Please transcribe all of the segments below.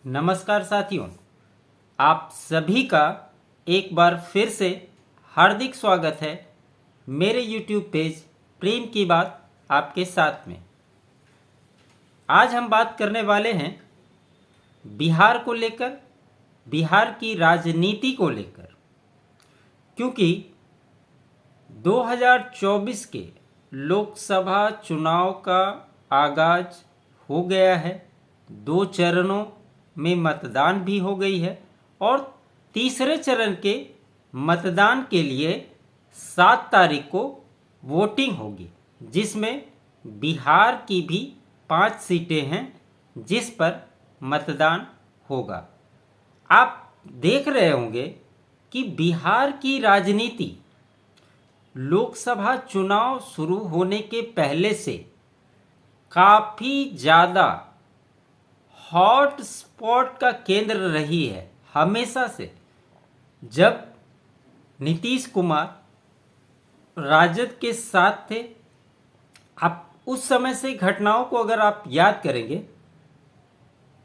नमस्कार साथियों, आप सभी का एक बार फिर से हार्दिक स्वागत है मेरे YouTube पेज प्रेम की बात आपके साथ में। आज हम बात करने वाले हैं बिहार को लेकर, बिहार की राजनीति को लेकर, क्योंकि 2024 के लोकसभा चुनाव का आगाज हो गया है। 2 चरणों में मतदान भी हो गई है और तीसरे चरण के मतदान के लिए 7 तारीख को वोटिंग होगी, जिसमें बिहार की भी 5 सीटें हैं जिस पर मतदान होगा। आप देख रहे होंगे कि बिहार की राजनीति लोकसभा चुनाव शुरू होने के पहले से काफ़ी ज़्यादा हॉट स्पॉट का केंद्र रही है। हमेशा से जब नीतीश कुमार राजद के साथ थे, आप उस समय से घटनाओं को अगर आप याद करेंगे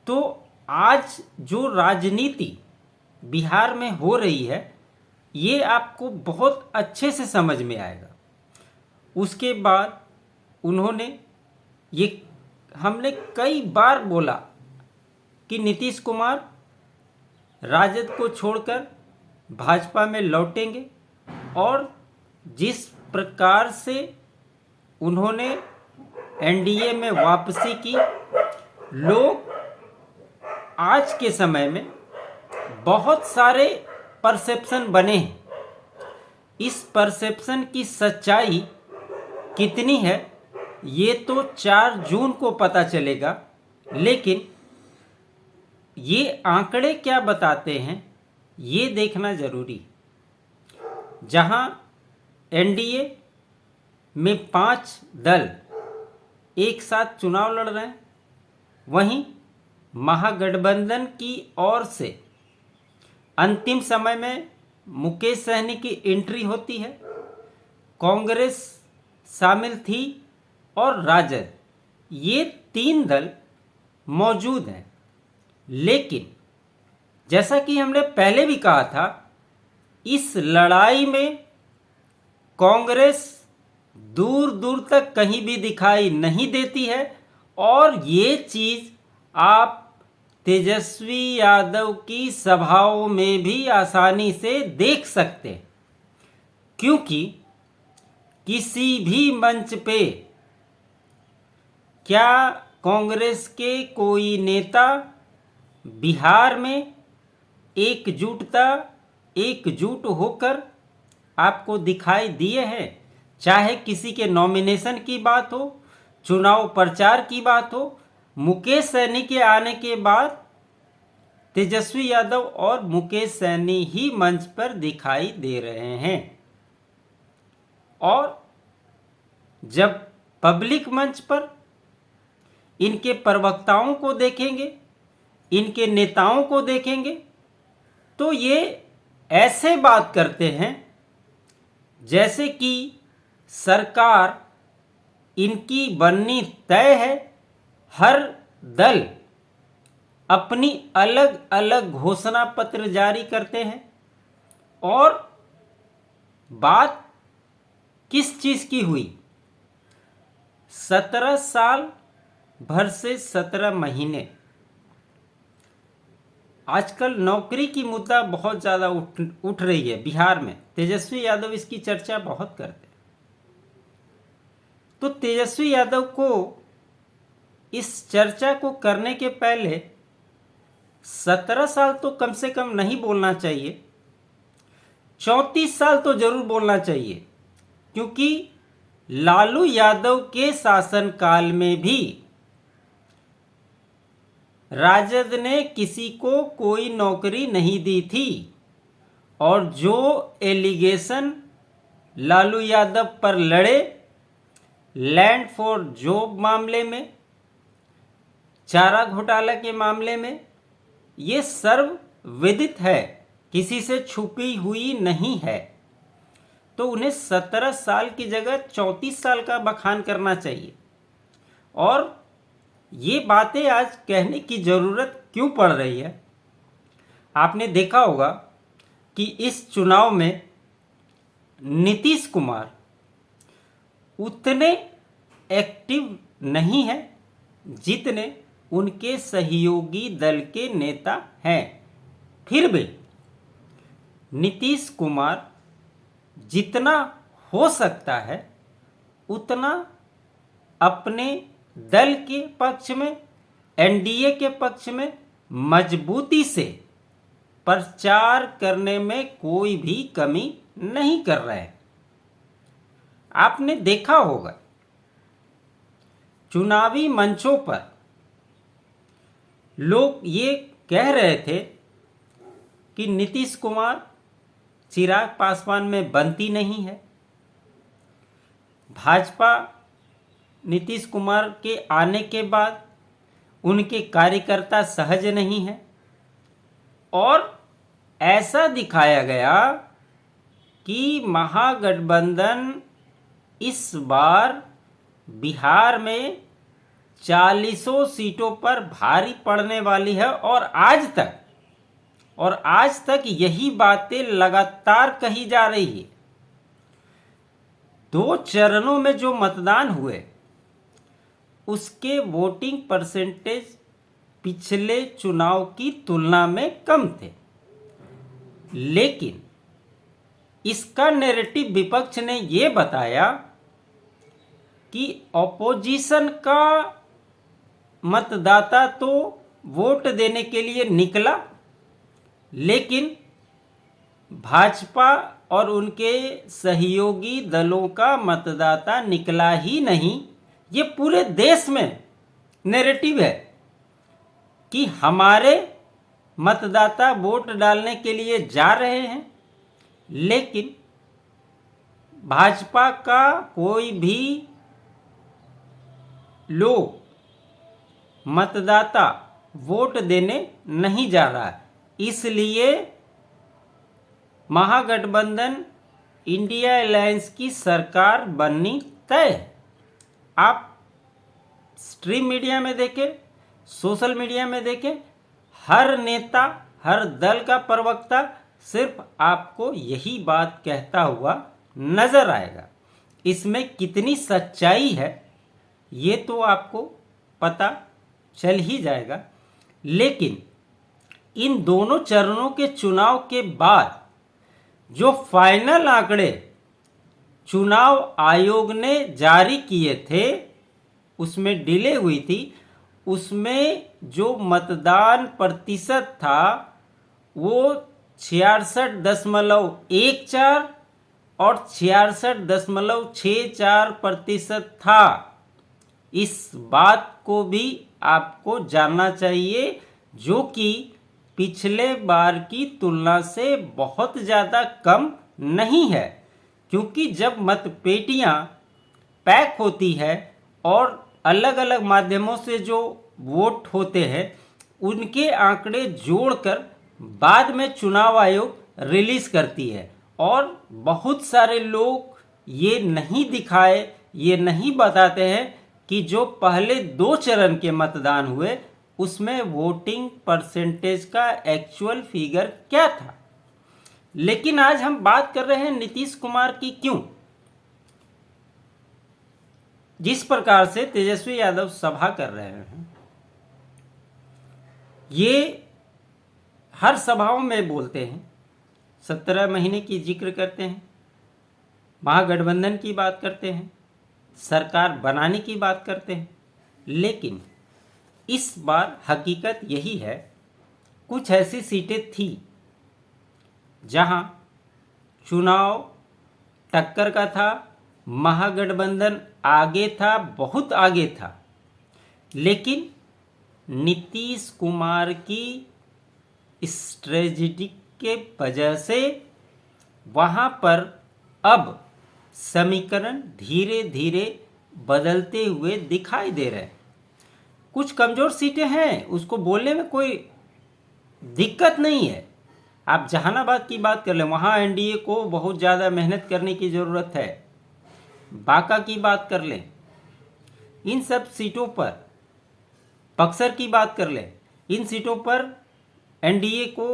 तो आज जो राजनीति बिहार में हो रही है ये आपको बहुत अच्छे से समझ में आएगा। उसके बाद हमने कई बार बोला कि नीतीश कुमार राजद को छोड़कर भाजपा में लौटेंगे, और जिस प्रकार से उन्होंने एनडीए में वापसी की, लोग आज के समय में बहुत सारे परसेप्शन बने हैं। इस परसेप्शन की सच्चाई कितनी है ये तो 4 जून को पता चलेगा, लेकिन ये आंकड़े क्या बताते हैं ये देखना जरूरी। जहां एनडीए में 5 दल एक साथ चुनाव लड़ रहे हैं, वहीं महागठबंधन की ओर से अंतिम समय में मुकेश सहनी की एंट्री होती है, कांग्रेस शामिल थी और राजद, ये 3 दल मौजूद हैं। लेकिन जैसा कि हमने पहले भी कहा था, इस लड़ाई में कांग्रेस दूर दूर तक कहीं भी दिखाई नहीं देती है, और ये चीज़ आप तेजस्वी यादव की सभाओं में भी आसानी से देख सकते हैं, क्योंकि किसी भी मंच पे क्या कांग्रेस के कोई नेता बिहार में एकजुट होकर आपको दिखाई दिए हैं? चाहे किसी के नॉमिनेशन की बात हो, चुनाव प्रचार की बात हो, मुकेश सहनी के आने के बाद तेजस्वी यादव और मुकेश सहनी ही मंच पर दिखाई दे रहे हैं। और जब पब्लिक मंच पर इनके प्रवक्ताओं को देखेंगे, इनके नेताओं को देखेंगे, तो ये ऐसे बात करते हैं जैसे कि सरकार इनकी बननी तय है। हर दल अपनी अलग अलग घोषणा पत्र जारी करते हैं, और बात किस चीज़ की हुई? 17 साल भर से 17 महीने। आजकल नौकरी की मुद्दा बहुत ज़्यादा उठ रही है बिहार में। तेजस्वी यादव इसकी चर्चा बहुत करते हैं। तो तेजस्वी यादव को इस चर्चा को करने के पहले 17 साल तो कम से कम नहीं बोलना चाहिए, 34 साल तो जरूर बोलना चाहिए, क्योंकि लालू यादव के शासनकाल में भी राजद ने किसी को कोई नौकरी नहीं दी थी, और जो एलिगेशन लालू यादव पर लड़े लैंड फॉर जॉब मामले में, चारा घोटाला के मामले में, ये सर्वविदित है, किसी से छुपी हुई नहीं है। तो उन्हें 17 साल की जगह 34 साल का बखान करना चाहिए। और ये बातें आज कहने की ज़रूरत क्यों पड़ रही है? आपने देखा होगा कि इस चुनाव में नीतीश कुमार उतने एक्टिव नहीं है जितने उनके सहयोगी दल के नेता हैं। फिर भी नीतीश कुमार जितना हो सकता है उतना अपने दल के पक्ष में, एनडीए के पक्ष में मजबूती से प्रचार करने में कोई भी कमी नहीं कर रहे हैं। आपने देखा होगा चुनावी मंचों पर लोग ये कह रहे थे कि नीतीश कुमार चिराग पासवान में बनती नहीं है, भाजपा नीतीश कुमार के आने के बाद उनके कार्यकर्ता सहज नहीं हैं, और ऐसा दिखाया गया कि महागठबंधन इस बार बिहार में 40 सीटों पर भारी पड़ने वाली है। और आज तक यही बातें लगातार कही जा रही है। 2 चरणों में जो मतदान हुए उसके वोटिंग परसेंटेज पिछले चुनाव की तुलना में कम थे, लेकिन इसका नैरेटिव विपक्ष ने ये बताया कि ऑपोजिशन का मतदाता तो वोट देने के लिए निकला, लेकिन भाजपा और उनके सहयोगी दलों का मतदाता निकला ही नहीं। ये पूरे देश में नैरेटिव है कि हमारे मतदाता वोट डालने के लिए जा रहे हैं, लेकिन भाजपा का कोई भी लोग मतदाता वोट देने नहीं जा रहा है। इसलिए महागठबंधन इंडिया अलायंस की सरकार बननी तय है। आप स्ट्रीम मीडिया में देखें, सोशल मीडिया में देखें, हर नेता, हर दल का प्रवक्ता सिर्फ आपको यही बात कहता हुआ नजर आएगा। इसमें कितनी सच्चाई है ये तो आपको पता चल ही जाएगा। लेकिन इन दोनों चरणों के चुनाव के बाद जो फाइनल आंकड़े चुनाव आयोग ने जारी किए थे, उसमें डिले हुई थी, उसमें जो मतदान प्रतिशत था वो 66.14 और 66.64% था। इस बात को भी आपको जानना चाहिए, जो कि पिछले बार की तुलना से बहुत ज़्यादा कम नहीं है। क्योंकि जब मतपेटियां पैक होती है और अलग अलग माध्यमों से जो वोट होते हैं उनके आंकड़े जोड़कर बाद में चुनाव आयोग रिलीज करती है, और बहुत सारे लोग ये नहीं बताते हैं कि जो पहले 2 चरण के मतदान हुए उसमें वोटिंग परसेंटेज का एक्चुअल फिगर क्या था। लेकिन आज हम बात कर रहे हैं नीतीश कुमार की। क्यों? जिस प्रकार से तेजस्वी यादव सभा कर रहे हैं, ये हर सभाओं में बोलते हैं, 17 महीने की जिक्र करते हैं, महागठबंधन की बात करते हैं, सरकार बनाने की बात करते हैं। लेकिन इस बार हकीकत यही है, कुछ ऐसी सीटें थी जहां चुनाव टक्कर का था, महागठबंधन आगे था, बहुत आगे था, लेकिन नीतीश कुमार की स्ट्रेटजी के वजह से वहां पर अब समीकरण धीरे धीरे बदलते हुए दिखाई दे रहे हैं। कुछ कमज़ोर सीटें हैं, उसको बोलने में कोई दिक्कत नहीं है। आप जहानाबाद की बात कर लें, वहाँ एनडीए को बहुत ज़्यादा मेहनत करने की ज़रूरत है। बांका की बात कर लें, इन सब सीटों पर बक्सर की बात कर लें, इन सीटों पर एनडीए को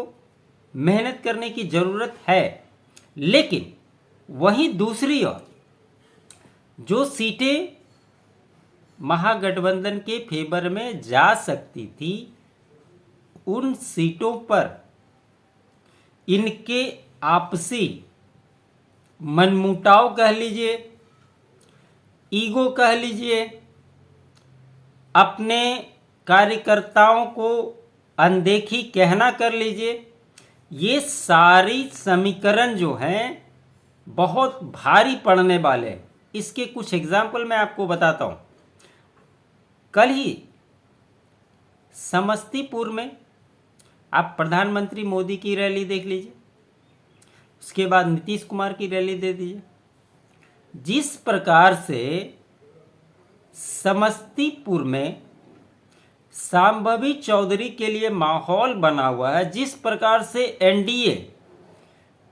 मेहनत करने की ज़रूरत है। लेकिन वहीं दूसरी ओर जो सीटें महागठबंधन के फेवर में जा सकती थी, उन सीटों पर इनके आपसी मनमुटाव कह लीजिए, ईगो कह लीजिए, अपने कार्यकर्ताओं को अनदेखी कहना कर लीजिए, ये सारी समीकरण जो हैं बहुत भारी पड़ने वाले हैं। इसके कुछ एग्जाम्पल मैं आपको बताता हूँ। कल ही समस्तीपुर में आप प्रधानमंत्री मोदी की रैली देख लीजिए, उसके बाद नीतीश कुमार की रैली दे दीजिए। जिस प्रकार से समस्तीपुर में शांभवी चौधरी के लिए माहौल बना हुआ है, जिस प्रकार से एनडीए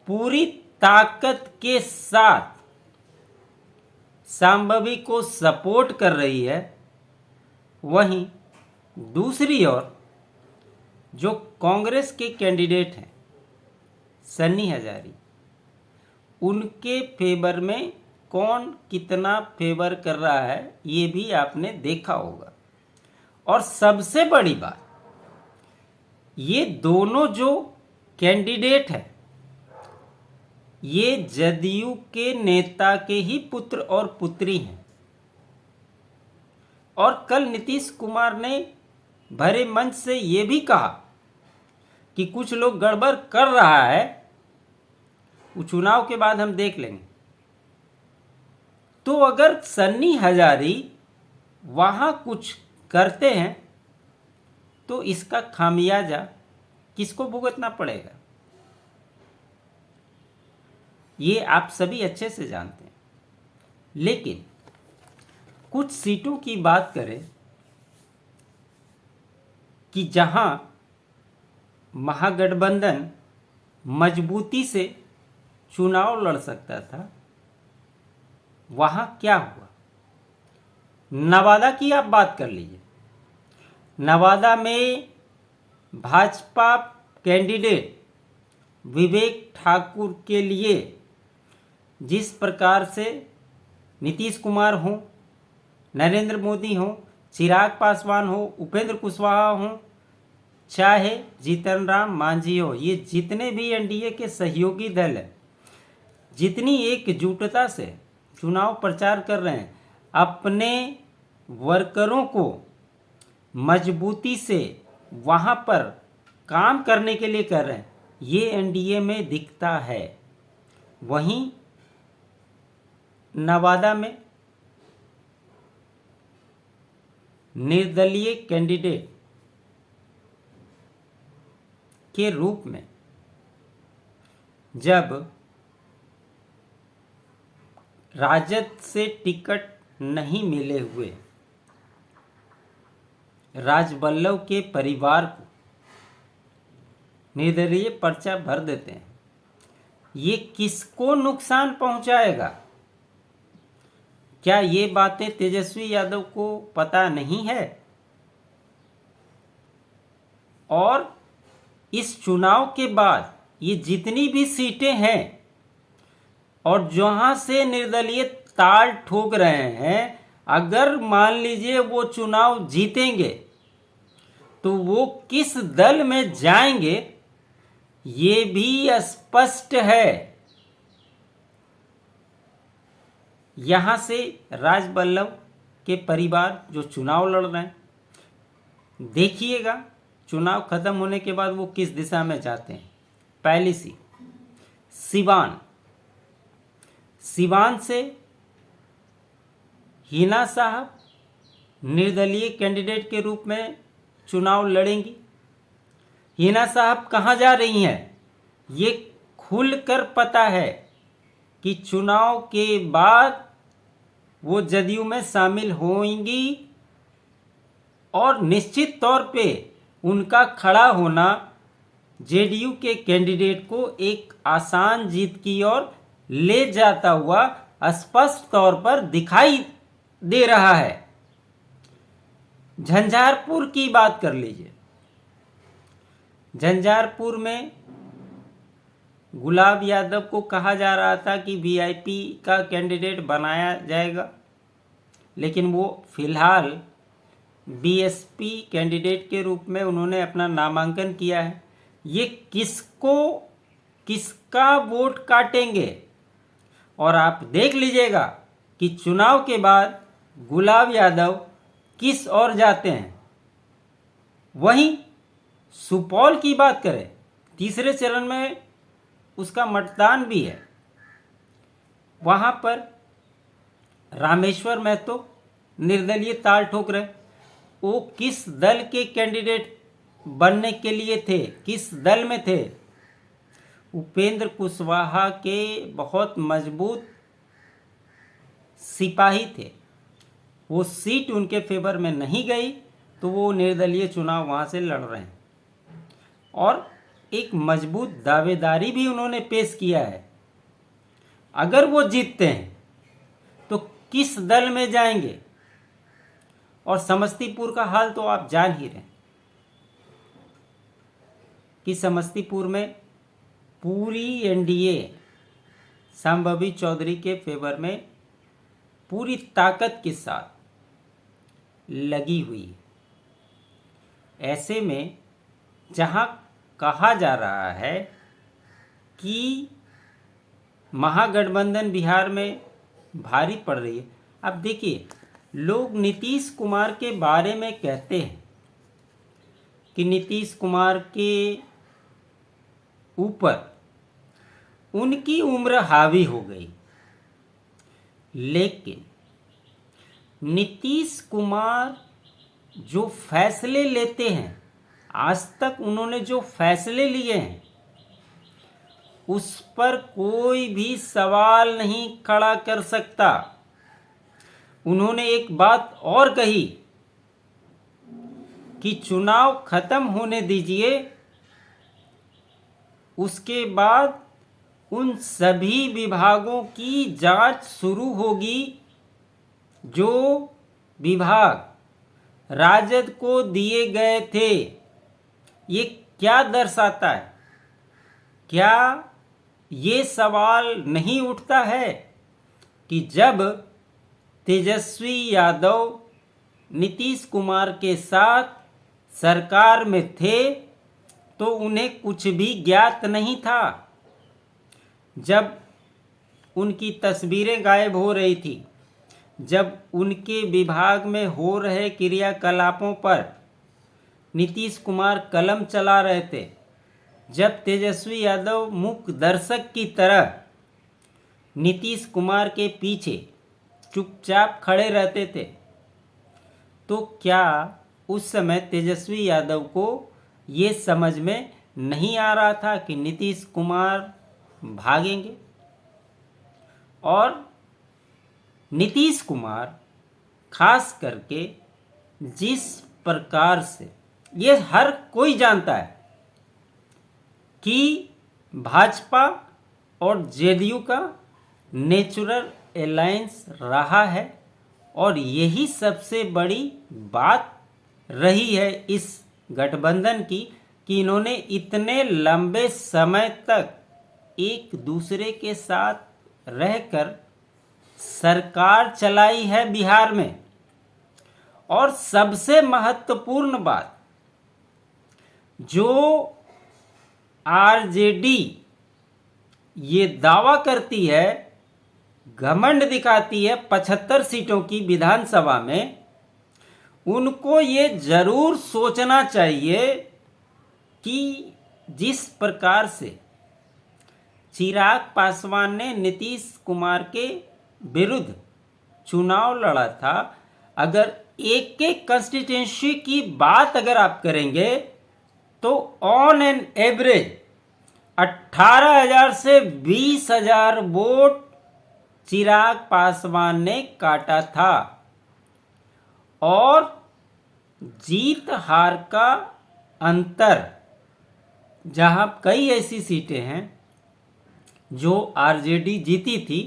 पूरी ताकत के साथ शांभवी को सपोर्ट कर रही है, वहीं दूसरी ओर जो कांग्रेस के कैंडिडेट हैं सन्नी हजारी, उनके फेवर में कौन कितना फेवर कर रहा है ये भी आपने देखा होगा। और सबसे बड़ी बात, ये दोनों जो कैंडिडेट हैं ये जदयू के नेता के ही पुत्र और पुत्री हैं। और कल नीतीश कुमार ने भरे मंच से ये भी कहा कि कुछ लोग गड़बड़ कर रहा है, वो चुनाव के बाद हम देख लेंगे। तो अगर सन्नी हजारी वहाँ कुछ करते हैं तो इसका खामियाजा किसको भुगतना पड़ेगा, ये आप सभी अच्छे से जानते हैं। लेकिन कुछ सीटों की बात करें कि जहां महागठबंधन मजबूती से चुनाव लड़ सकता था, वहां क्या हुआ। नवादा की आप बात कर लीजिए। नवादा में भाजपा कैंडिडेट विवेक ठाकुर के लिए जिस प्रकार से नीतीश कुमार हों, नरेंद्र मोदी हों, चिराग पासवान हो, उपेंद्र कुशवाहा हों, चाहे जीतन राम मांझी हो, ये जितने भी एनडीए के सहयोगी दल हैं, जितनी एकजुटता से चुनाव प्रचार कर रहे हैं, अपने वर्करों को मजबूती से वहाँ पर काम करने के लिए कर रहे हैं, ये एनडीए में दिखता है। वहीं नवादा में निर्दलीय कैंडिडेट के रूप में जब राजद से टिकट नहीं मिले हुए राजबल्लभ के परिवार को निर्दलीय पर्चा भर देते हैं, ये किसको नुकसान पहुंचाएगा? क्या ये बातें तेजस्वी यादव को पता नहीं है? और इस चुनाव के बाद ये जितनी भी सीटें हैं और जहां से निर्दलीय ताल ठोक रहे हैं, अगर मान लीजिए वो चुनाव जीतेंगे तो वो किस दल में जाएंगे ये भी स्पष्ट है। यहां से राजबल्लभ के परिवार जो चुनाव लड़ रहे हैं, देखिएगा चुनाव खत्म होने के बाद वो किस दिशा में जाते हैं। पहली सी सिवान से हिना साहब निर्दलीय कैंडिडेट के रूप में चुनाव लड़ेंगी। हिना साहब कहाँ जा रही हैं ये खुलकर पता है कि चुनाव के बाद वो जदयू में शामिल होंगी और निश्चित तौर पे उनका खड़ा होना जेडीयू के कैंडिडेट को एक आसान जीत की ओर ले जाता हुआ स्पष्ट तौर पर दिखाई दे रहा है। झंझारपुर की बात कर लीजिए। झंझारपुर में गुलाब यादव को कहा जा रहा था कि वीआईपी का कैंडिडेट बनाया जाएगा, लेकिन वो फिलहाल बीएसपी कैंडिडेट के रूप में उन्होंने अपना नामांकन किया है। ये किसका वोट काटेंगे, और आप देख लीजिएगा कि चुनाव के बाद गुलाब यादव किस ओर जाते हैं। वहीं सुपौल की बात करें, तीसरे चरण में उसका मतदान भी है। वहाँ पर रामेश्वर महतो निर्दलीय ताल ठोक रहे। वो किस दल के कैंडिडेट बनने के लिए थे, किस दल में थे? उपेंद्र कुशवाहा के बहुत मजबूत सिपाही थे। वो सीट उनके फेवर में नहीं गई तो वो निर्दलीय चुनाव वहाँ से लड़ रहे हैं, और एक मजबूत दावेदारी भी उन्होंने पेश किया है। अगर वो जीतते हैं तो किस दल में जाएंगे, और समस्तीपुर का हाल तो आप जान ही रहे कि समस्तीपुर में पूरी एनडीए संभवी चौधरी के फेवर में पूरी ताकत के साथ लगी हुई है। ऐसे में जहां कहा जा रहा है कि महागठबंधन बिहार में भारी पड़ रही है, अब देखिए, लोग नीतीश कुमार के बारे में कहते हैं कि नीतीश कुमार के ऊपर उनकी उम्र हावी हो गई, लेकिन नीतीश कुमार जो फैसले लेते हैं, आज तक उन्होंने जो फैसले लिए हैं, उस पर कोई भी सवाल नहीं खड़ा कर सकता। उन्होंने एक बात और कही कि चुनाव खत्म होने दीजिए, उसके बाद उन सभी विभागों की जांच शुरू होगी जो विभाग राजद को दिए गए थे। ये क्या दर्शाता है? क्या ये सवाल नहीं उठता है कि जब तेजस्वी यादव नीतीश कुमार के साथ सरकार में थे तो उन्हें कुछ भी ज्ञात नहीं था? जब उनकी तस्वीरें गायब हो रही थी, जब उनके विभाग में हो रहे क्रियाकलापों पर नीतीश कुमार कलम चला रहे थे, जब तेजस्वी यादव मूक दर्शक की तरह नीतीश कुमार के पीछे चुपचाप खड़े रहते थे, तो क्या उस समय तेजस्वी यादव को ये समझ में नहीं आ रहा था कि नीतीश कुमार भागेंगे? और नीतीश कुमार खास करके जिस प्रकार से, ये हर कोई जानता है कि भाजपा और जेडीयू का नेचुरल अलायंस रहा है, और यही सबसे बड़ी बात रही है इस गठबंधन की कि इन्होंने इतने लंबे समय तक एक दूसरे के साथ रहकर सरकार चलाई है बिहार में। और सबसे महत्वपूर्ण बात, जो आरजेडी ये दावा करती है, घमंड दिखाती है 75 सीटों की विधानसभा में, उनको ये जरूर सोचना चाहिए कि जिस प्रकार से चिराग पासवान ने नीतीश कुमार के विरुद्ध चुनाव लड़ा था, अगर एक एक कंस्टिट्यूंसी की बात अगर आप करेंगे तो ऑन एन एवरेज 18,000 से 20,000 वोट चिराग पासवान ने काटा था। और जीत हार का अंतर, जहां कई ऐसी सीटें हैं जो आरजेडी जीती थी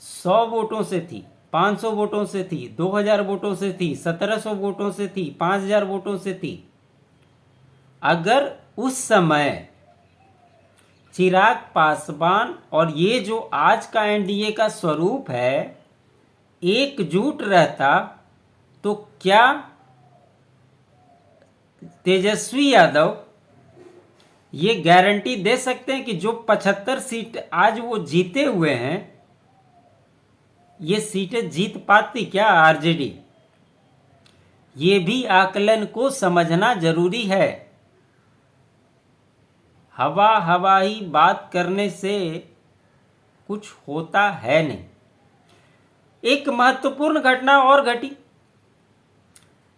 100 वोटों से थी, 500 वोटों से थी, 2000 वोटों से थी, 1700 वोटों से थी, 5000 वोटों से थी। अगर उस समय चिराग पासवान और ये जो आज का एनडीए का स्वरूप है एकजुट रहता तो क्या तेजस्वी यादव ये गारंटी दे सकते हैं कि जो 75 सीट आज वो जीते हुए हैं ये सीटें जीत पाती क्या आरजेडी? ये भी आकलन को समझना जरूरी है। हवा हवाई बात करने से कुछ होता है नहीं। एक महत्वपूर्ण घटना और घटी।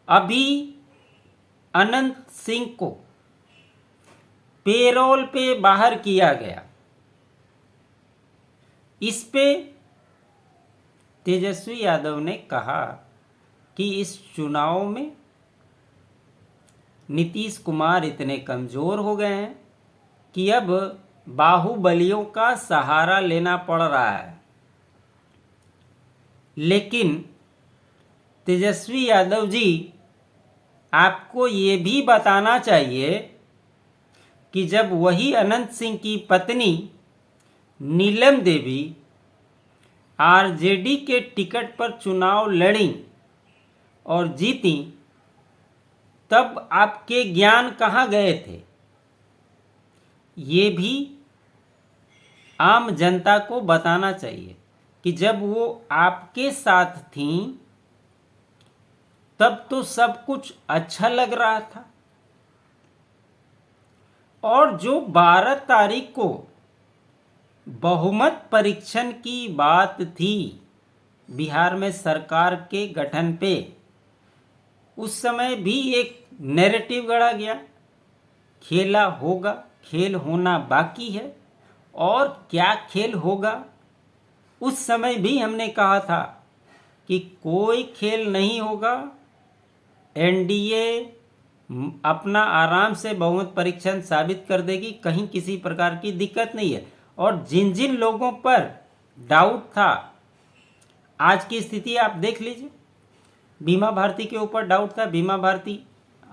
अभी अनंत सिंह को पेरोल पे बाहर किया गया। इस पे तेजस्वी यादव ने कहा कि इस चुनाव में नीतीश कुमार इतने कमज़ोर हो गए हैं कि अब बाहुबलियों का सहारा लेना पड़ रहा है। लेकिन तेजस्वी यादव जी आपको ये भी बताना चाहिए कि जब वही अनंत सिंह की पत्नी नीलम देवी आरजेडी के टिकट पर चुनाव लड़ी और जीती तब आपके ज्ञान कहाँ गए थे? ये भी आम जनता को बताना चाहिए कि जब वो आपके साथ थीं तब तो सब कुछ अच्छा लग रहा था और जो 12 तारीख को बहुमत परीक्षण की बात थी बिहार में सरकार के गठन पे, उस समय भी एक नैरेटिव गढ़ा गया, खेला होगा, खेल होना बाकी है। और क्या खेल होगा? उस समय भी हमने कहा था कि कोई खेल नहीं होगा, एनडीए अपना आराम से बहुमत परीक्षण साबित कर देगी, कहीं किसी प्रकार की दिक्कत नहीं है। और जिन जिन लोगों पर डाउट था, आज की स्थिति आप देख लीजिए। बीमा भारती के ऊपर डाउट था, बीमा भारती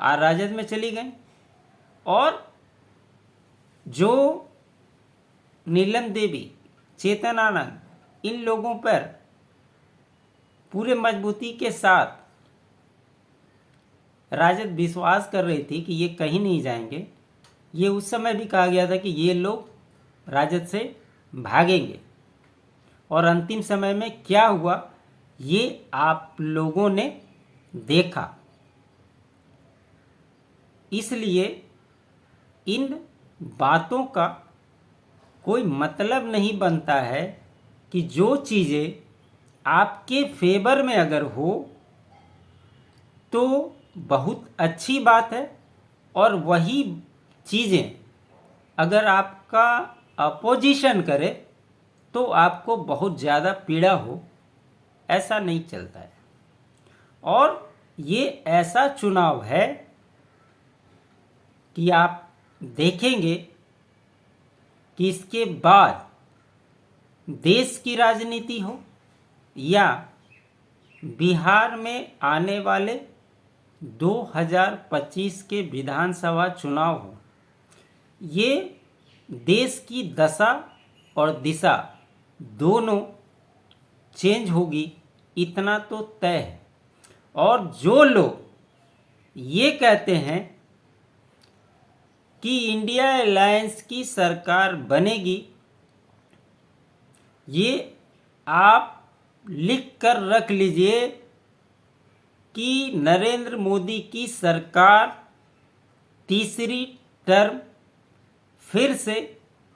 राजद में चली गई और जो नीलम देवी, चेतन आनंद, इन लोगों पर पूरे मजबूती के साथ राजद विश्वास कर रही थी कि ये कहीं नहीं जाएंगे। ये उस समय भी कहा गया था कि ये लोग राजद से भागेंगे और अंतिम समय में क्या हुआ ये आप लोगों ने देखा। इसलिए इन बातों का कोई मतलब नहीं बनता है कि जो चीज़ें आपके फेवर में अगर हो तो बहुत अच्छी बात है और वही चीज़ें अगर आपका अपोजिशन करे तो आपको बहुत ज़्यादा पीड़ा हो, ऐसा नहीं चलता है। और ये ऐसा चुनाव है कि आप देखेंगे कि इसके बाद देश की राजनीति हो या बिहार में आने वाले 2025 के विधानसभा चुनाव हो, ये देश की दशा और दिशा दोनों चेंज होगी, इतना तो तय है। और जो लोग ये कहते हैं कि इंडिया अलायंस की सरकार बनेगी, ये आप लिख कर रख लीजिए कि नरेंद्र मोदी की सरकार तीसरी टर्म फिर से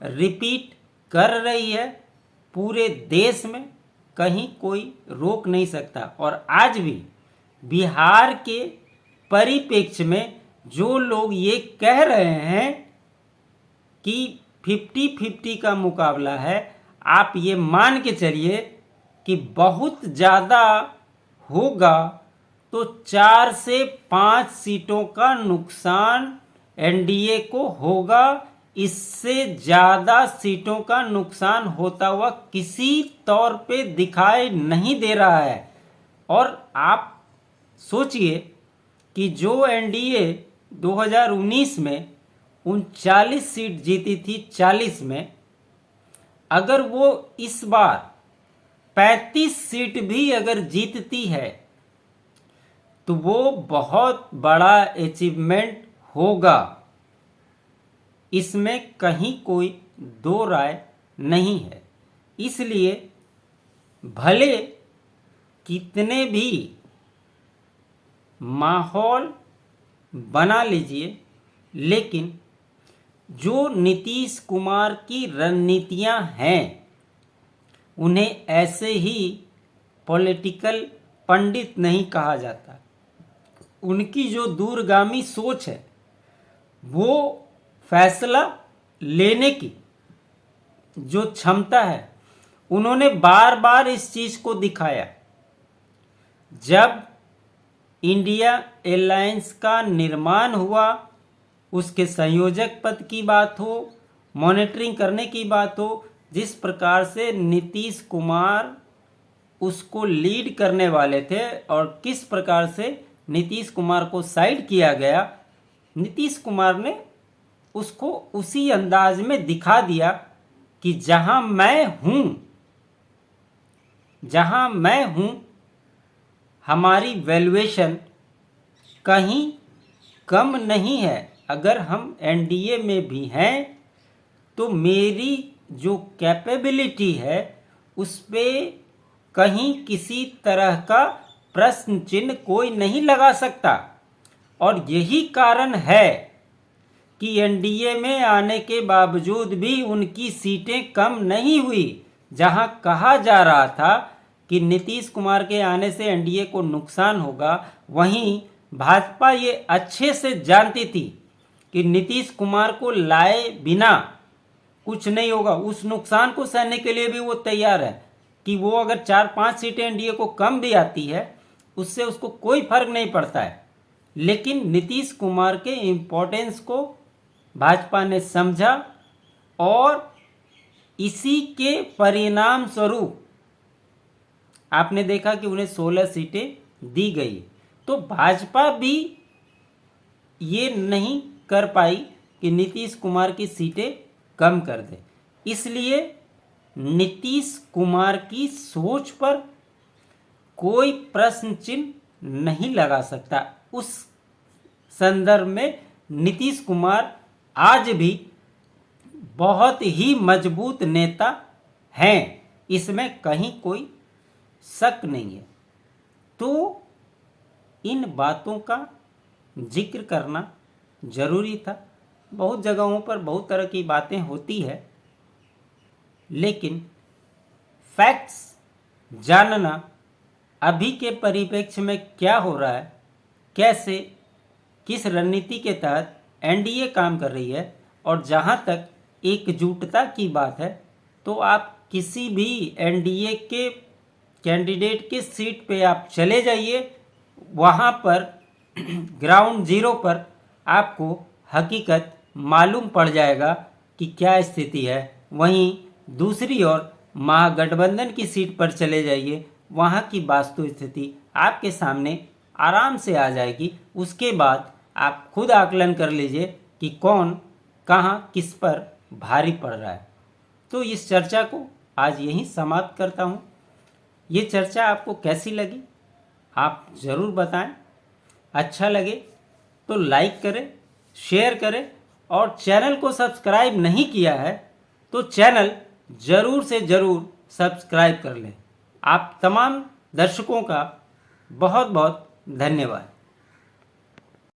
रिपीट कर रही है। पूरे देश में कहीं कोई रोक नहीं सकता। और आज भी बिहार के परिप्रेक्ष्य में जो लोग ये कह रहे हैं कि 50-50 का मुकाबला है, आप ये मान के चलिए कि बहुत ज़्यादा होगा तो 4 से 5 सीटों का नुकसान एनडीए को होगा। इससे ज़्यादा सीटों का नुकसान होता हुआ किसी तौर पे दिखाई नहीं दे रहा है। और आप सोचिए कि जो एनडीए 2019 में 39 सीट जीती थी 40 में, अगर वो इस बार 35 सीट भी अगर जीतती है तो वो बहुत बड़ा अचीवमेंट होगा, इसमें कहीं कोई दो राय नहीं है। इसलिए भले कितने भी माहौल बना लीजिए, लेकिन जो नीतीश कुमार की रणनीतियां हैं उन्हें ऐसे ही पॉलिटिकल पंडित नहीं कहा जाता। उनकी जो दूरगामी सोच है, वो फैसला लेने की जो क्षमता है, उन्होंने बार बार इस चीज़ को दिखाया। जब इंडिया एयरलाइंस का निर्माण हुआ, उसके संयोजक पद की बात हो, मॉनिटरिंग करने की बात हो, जिस प्रकार से नीतीश कुमार उसको लीड करने वाले थे और किस प्रकार से नीतीश कुमार को साइड किया गया, नीतीश कुमार ने उसको उसी अंदाज में दिखा दिया कि जहां मैं हूं हमारी वैल्यूएशन कहीं कम नहीं है। अगर हम एनडीए में भी हैं तो मेरी जो कैपेबिलिटी है उस पे कहीं किसी तरह का प्रश्न चिन्ह कोई नहीं लगा सकता। और यही कारण है कि एनडीए में आने के बावजूद भी उनकी सीटें कम नहीं हुई। जहां कहा जा रहा था कि नीतीश कुमार के आने से एनडीए को नुकसान होगा, वहीं भाजपा ये अच्छे से जानती थी कि नीतीश कुमार को लाए बिना कुछ नहीं होगा। उस नुकसान को सहने के लिए भी वो तैयार है कि वो अगर 4-5 सीटें एनडीए को कम भी आती है उससे उसको कोई फर्क नहीं पड़ता है। लेकिन नीतीश कुमार के इम्पोर्टेंस को भाजपा ने समझा और इसी के परिणाम स्वरूप आपने देखा कि उन्हें 16 सीटें दी गई। तो भाजपा भी ये नहीं कर पाई कि नीतीश कुमार की सीटें कम कर दे। इसलिए नीतीश कुमार की सोच पर कोई प्रश्न चिन्ह नहीं लगा सकता। उस संदर्भ में नीतीश कुमार आज भी बहुत ही मजबूत नेता हैं, इसमें कहीं कोई शक नहीं है। तो इन बातों का जिक्र करना जरूरी था। बहुत जगहों पर बहुत तरह की बातें होती है, लेकिन फैक्ट्स जानना, अभी के परिप्रेक्ष्य में क्या हो रहा है, कैसे किस रणनीति के तहत एनडीए काम कर रही है, और जहां तक एकजुटता की बात है तो आप किसी भी एनडीए के कैंडिडेट के सीट पे आप चले जाइए, वहां पर ग्राउंड जीरो पर आपको हकीकत मालूम पड़ जाएगा कि क्या स्थिति है। वहीं दूसरी ओर महागठबंधन की सीट पर चले जाइए, वहां की वास्तु स्थिति आपके सामने आराम से आ जाएगी। उसके बाद आप खुद आकलन कर लीजिए कि कौन कहां किस पर भारी पड़ रहा है। तो इस चर्चा को आज यहीं समाप्त करता हूं। ये चर्चा आपको कैसी लगी आप ज़रूर बताएं। अच्छा लगे तो लाइक करें, शेयर करें, और चैनल को सब्सक्राइब नहीं किया है तो चैनल ज़रूर से ज़रूर सब्सक्राइब कर लें। आप तमाम दर्शकों का बहुत बहुत धन्यवाद।